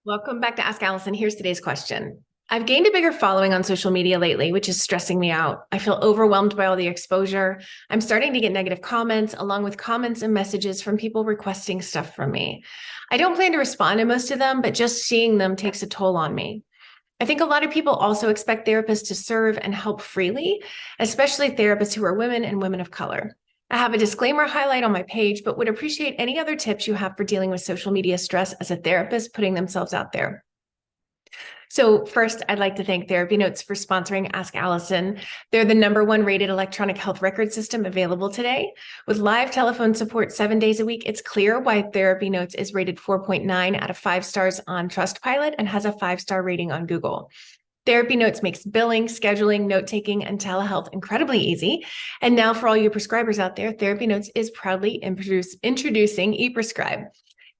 Welcome back to Ask Allison. Here's today's question. I've gained a bigger following on social media lately, which is stressing me out. I feel overwhelmed by all the exposure. I'm starting to get negative comments, along with comments and messages from people requesting stuff from me. I don't plan to respond to most of them, but just seeing them takes a toll on me. I think a lot of people also expect therapists to serve and help freely, especially therapists who are women and women of color. I have a disclaimer highlight on my page, but would appreciate any other tips you have for dealing with social media stress as a therapist putting themselves out there. So first, I'd like to thank Therapy Notes for sponsoring Ask Allison. They're the #1 rated electronic health record system available today. With live telephone support 7 days a week, it's clear why Therapy Notes is rated 4.9 out of 5 stars on Trustpilot and has a 5-star rating on Google. Therapy Notes makes billing, scheduling, note-taking, and telehealth incredibly easy. And now for all you prescribers out there, Therapy Notes is proudly introducing ePrescribe.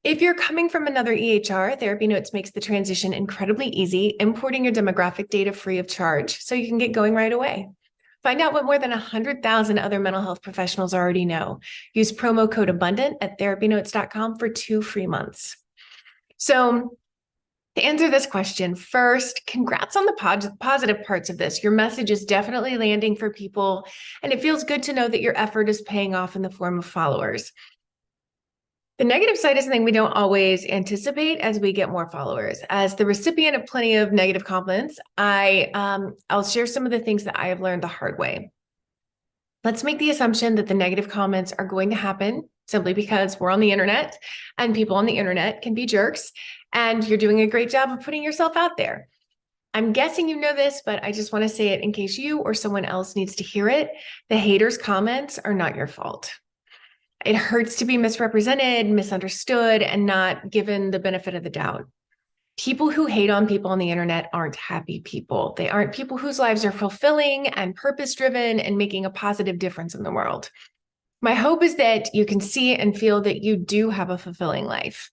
If you're coming from another EHR, Therapy Notes makes the transition incredibly easy, importing your demographic data free of charge, so you can get going right away. Find out what more than 100,000 other mental health professionals already know. Use promo code ABUNDANT at therapynotes.com for 2 free months. So, to answer this question, first, congrats on the positive parts of this. Your message is definitely landing for people, and it feels good to know that your effort is paying off in the form of followers. The negative side is something we don't always anticipate as we get more followers. As the recipient of plenty of negative compliments, I'll share some of the things that I have learned the hard way. Let's make the assumption that the negative comments are going to happen simply because we're on the internet and people on the internet can be jerks, and you're doing a great job of putting yourself out there. I'm guessing you know this, but I just want to say it in case you or someone else needs to hear it. The haters' comments are not your fault. It hurts to be misrepresented, misunderstood, and not given the benefit of the doubt. People who hate on people on the internet aren't happy people. They aren't people whose lives are fulfilling and purpose-driven and making a positive difference in the world. My hope is that you can see and feel that you do have a fulfilling life.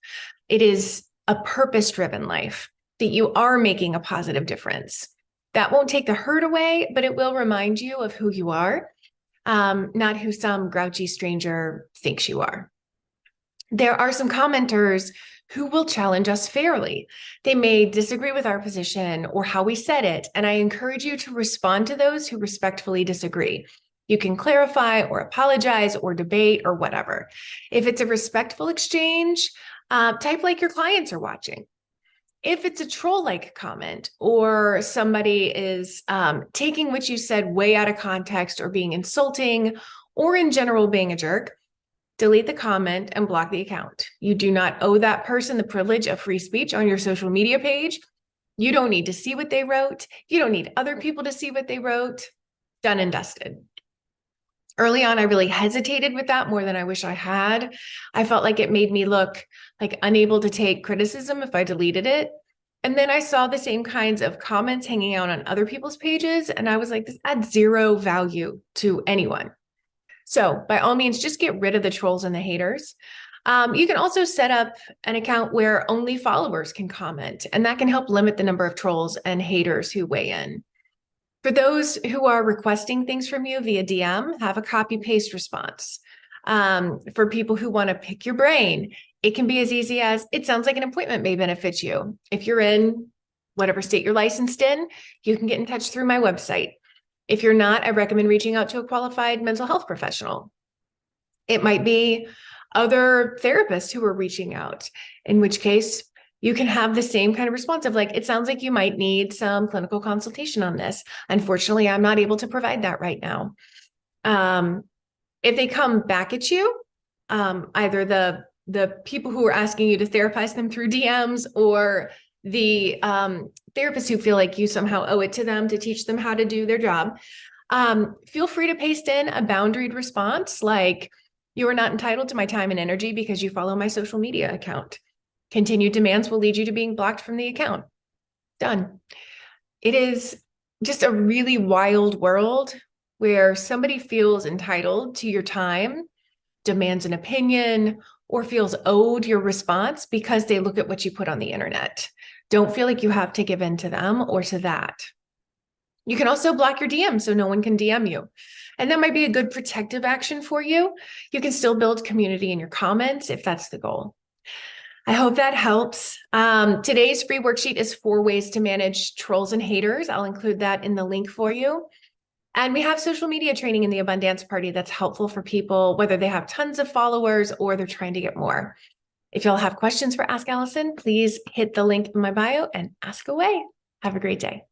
It is a purpose-driven life, that you are making a positive difference. That won't take the hurt away, but it will remind you of who you are, not who some grouchy stranger thinks you are. There are some commenters who will challenge us fairly. They may disagree with our position or how we said it, and I encourage you to respond to those who respectfully disagree. You can clarify or apologize or debate or whatever. If it's a respectful exchange, type like your clients are watching. If it's a troll-like comment or somebody is taking what you said way out of context or being insulting or in general being a jerk, delete the comment and block the account. You do not owe that person the privilege of free speech on your social media page. You don't need to see what they wrote. You don't need other people to see what they wrote. Done and dusted. Early on, I really hesitated with that more than I wish I had. I felt like it made me look like unable to take criticism if I deleted it. And then I saw the same kinds of comments hanging out on other people's pages, and I was like, this adds zero value to anyone. So by all means, just get rid of the trolls and the haters. You can also set up an account where only followers can comment, and that can help limit the number of trolls and haters who weigh in. For those who are requesting things from you via DM, have a copy-paste response. For people who want to pick your brain, it can be as easy as, it sounds like an appointment may benefit you. If you're in whatever state you're licensed in, you can get in touch through my website. If you're not, I recommend reaching out to a qualified mental health professional. It might be other therapists who are reaching out, in which case you can have the same kind of response of like, it sounds like you might need some clinical consultation on this. Unfortunately, I'm not able to provide that right now. If they come back at you, either the people who are asking you to therapize them through DMs or the therapists who feel like you somehow owe it to them to teach them how to do their job, feel free to paste in a boundaried response like, you are not entitled to my time and energy because you follow my social media account. Continued demands will lead you to being blocked from the account. Done. It is just a really wild world where somebody feels entitled to your time, demands an opinion, or feels owed your response because they look at what you put on the internet. Don't feel like you have to give in to them or to that. You can also block your DM so no one can DM you. And that might be a good protective action for you. You can still build community in your comments if that's the goal. I hope that helps. Today's free worksheet is 4 ways to manage trolls and haters. I'll include that in the link for you. And we have social media training in the Abundance Party that's helpful for people, whether they have tons of followers or they're trying to get more. If y'all have questions for Ask Allison, please hit the link in my bio and ask away. Have a great day.